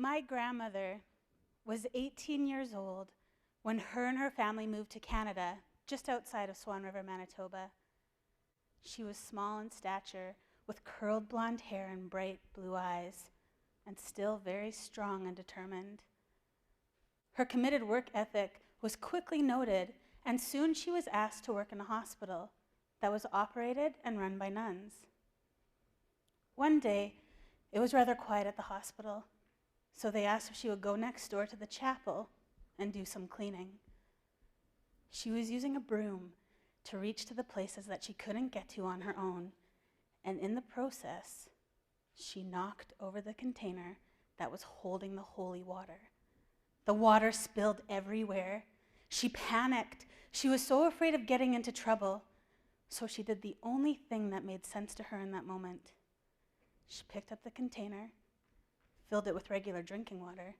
My grandmother was 18 years old when her and her family moved to Canada, just outside of Swan River, Manitoba. She was small in stature, with curled blonde hair and bright blue eyes, and still very strong and determined. Her committed work ethic was quickly noted, and soon she was asked to work in a hospital that was operated and run by nuns. One day, it was rather quiet at the hospital, so they asked if she would go next door to the chapel and do some cleaning. She was using a broom to reach to the places that she couldn't get to on her own, and in the process, she knocked over the container that was holding the holy water. The water spilled everywhere. She panicked. She was so afraid of getting into trouble, so she did the only thing that made sense to her in that moment. She picked up the container, filled it with regular drinking water,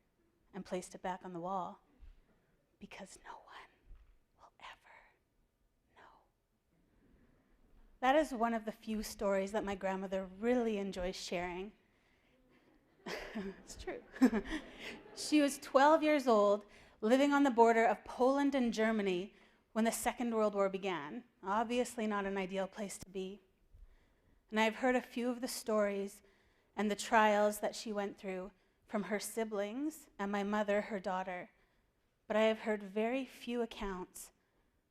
and placed it back on the wall, because no one will ever know. That is one of the few stories that my grandmother really enjoys sharing. It's true. She was 12 years old, living on the border of Poland and Germany when the Second World War began. Obviously not an ideal place to be. And I've heard a few of the stories and the trials that she went through from her siblings and my mother, her daughter. But I have heard very few accounts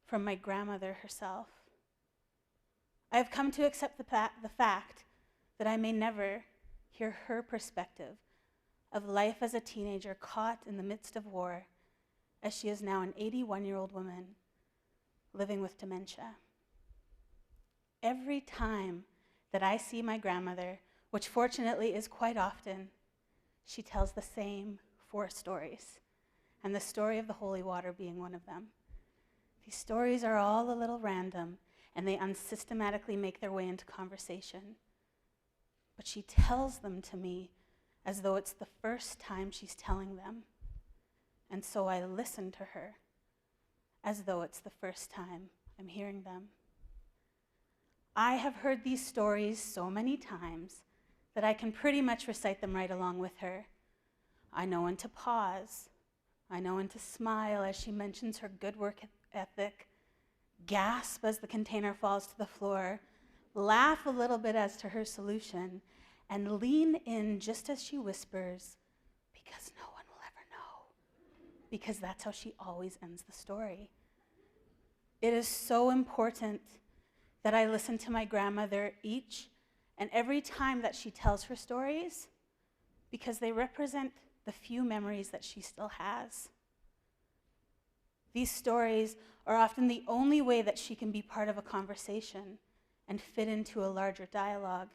from my grandmother herself. I have come to accept the fact that I may never hear her perspective of life as a teenager caught in the midst of war, as she is now an 81-year-old woman living with dementia. Every time that I see my grandmother, which fortunately is quite often, she tells the same 4 stories, and the story of the holy water being one of them. These stories are all a little random, and they unsystematically make their way into conversation. But she tells them to me as though it's the first time she's telling them. And so I listen to her as though it's the first time I'm hearing them. I have heard these stories so many times that I can pretty much recite them right along with her. I know when to pause. I know when to smile as she mentions her good work ethic, gasp as the container falls to the floor, laugh a little bit as to her solution, and lean in just as she whispers, because no one will ever know. Because that's how she always ends the story. It is so important that I listen to my grandmother each and every time that she tells her stories, because they represent the few memories that she still has. These stories are often the only way that she can be part of a conversation and fit into a larger dialogue.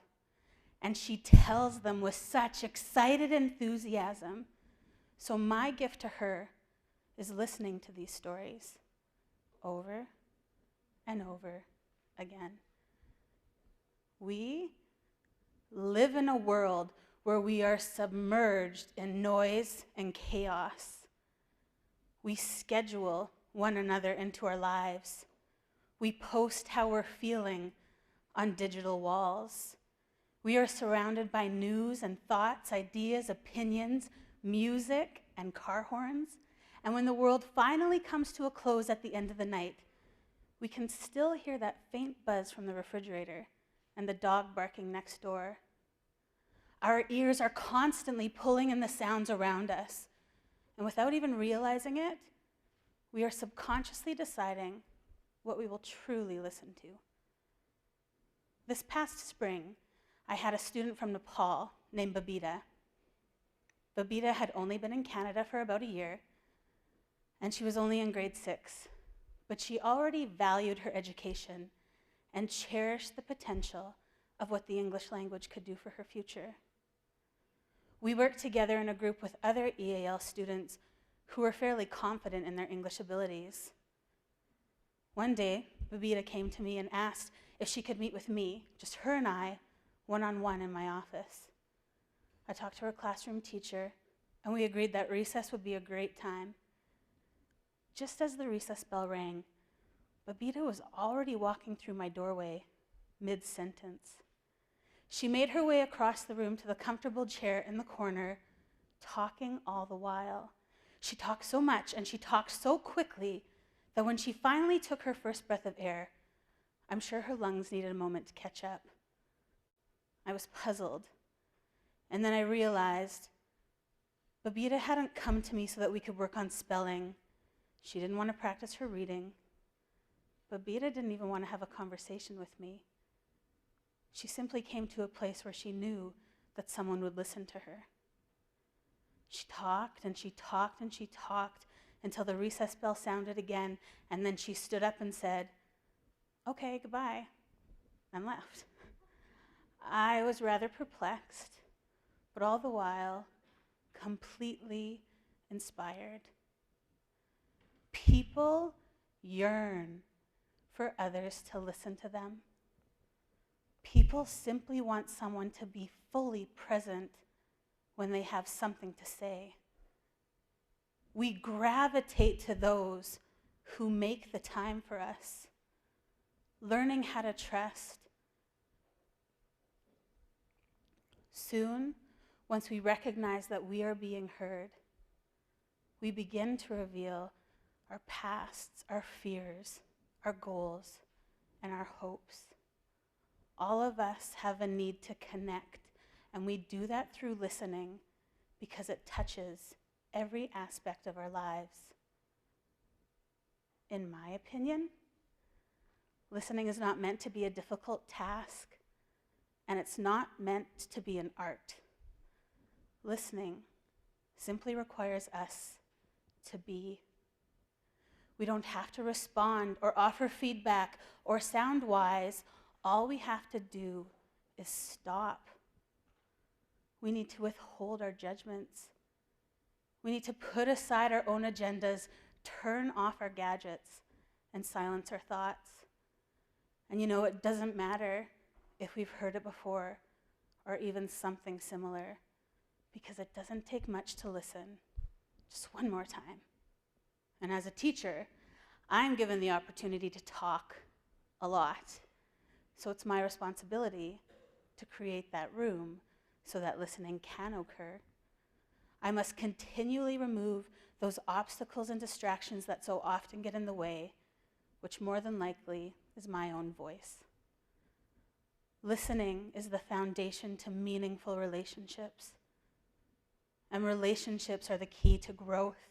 And she tells them with such excited enthusiasm. So my gift to her is listening to these stories over and over again. We live in a world where we are submerged in noise and chaos. We schedule one another into our lives. We post how we're feeling on digital walls. We are surrounded by news and thoughts, ideas, opinions, music, and car horns. And when the world finally comes to a close at the end of the night, we can still hear that faint buzz from the refrigerator and the dog barking next door. Our ears are constantly pulling in the sounds around us. And without even realizing it, we are subconsciously deciding what we will truly listen to. This past spring, I had a student from Nepal named Babita. Babita had only been in Canada for about a year, and she was only in grade 6, but she already valued her education and cherished the potential of what the English language could do for her future. We worked together in a group with other EAL students who were fairly confident in their English abilities. One day, Babita came to me and asked if she could meet with me, just her and I, one-on-one in my office. I talked to her classroom teacher, and we agreed that recess would be a great time. Just as the recess bell rang, Babita was already walking through my doorway, mid-sentence. She made her way across the room to the comfortable chair in the corner, talking all the while. She talked so much and she talked so quickly that when she finally took her first breath of air, I'm sure her lungs needed a moment to catch up. I was puzzled. And then I realized Babita hadn't come to me so that we could work on spelling. She didn't want to practice her reading. Babita didn't even want to have a conversation with me. She simply came to a place where she knew that someone would listen to her. She talked and she talked and she talked until the recess bell sounded again, and then she stood up and said, "Okay, goodbye," and left. I was rather perplexed, but all the while, completely inspired. People yearn for others to listen to them. People simply want someone to be fully present when they have something to say. We gravitate to those who make the time for us. Learning how to trust. Soon, once we recognize that we are being heard, we begin to reveal our pasts, our fears, our goals, and our hopes. All of us have a need to connect, and we do that through listening because it touches every aspect of our lives. In my opinion, listening is not meant to be a difficult task, and it's not meant to be an art. Listening simply requires us to be. We don't have to respond or offer feedback or sound wise. All we have to do is stop. We need to withhold our judgments. We need to put aside our own agendas, turn off our gadgets, and silence our thoughts. And it doesn't matter if we've heard it before or even something similar, because it doesn't take much to listen. Just one more time. And as a teacher, I'm given the opportunity to talk a lot. So it's my responsibility to create that room so that listening can occur. I must continually remove those obstacles and distractions that so often get in the way, which more than likely is my own voice. Listening is the foundation to meaningful relationships. And relationships are the key to growth.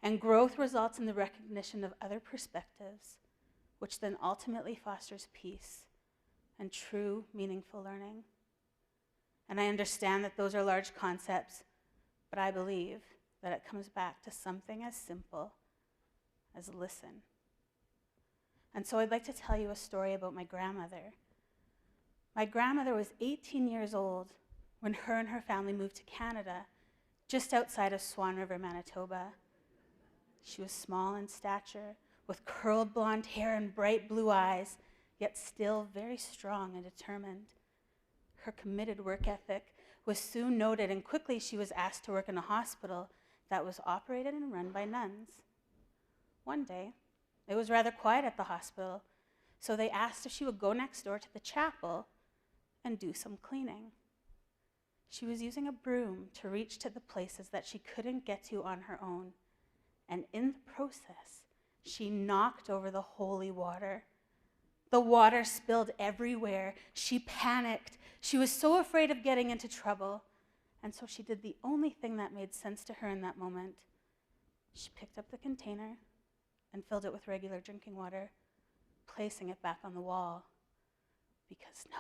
And growth results in the recognition of other perspectives, which then ultimately fosters peace and true, meaningful learning. And I understand that those are large concepts, but I believe that it comes back to something as simple as listen. And so I'd like to tell you a story about my grandmother. My grandmother was 18 years old when her and her family moved to Canada, just outside of Swan River, Manitoba. She was small in stature, with curled blonde hair and bright blue eyes, yet still very strong and determined. Her committed work ethic was soon noted, and quickly she was asked to work in a hospital that was operated and run by nuns. One day, it was rather quiet at the hospital, so they asked if she would go next door to the chapel and do some cleaning. She was using a broom to reach to the places that she couldn't get to on her own, and in the process, she knocked over the holy water. The water spilled everywhere. She panicked. She was so afraid of getting into trouble, and so she did the only thing that made sense to her in that moment. She picked up the container and filled it with regular drinking water, placing it back on the wall, because no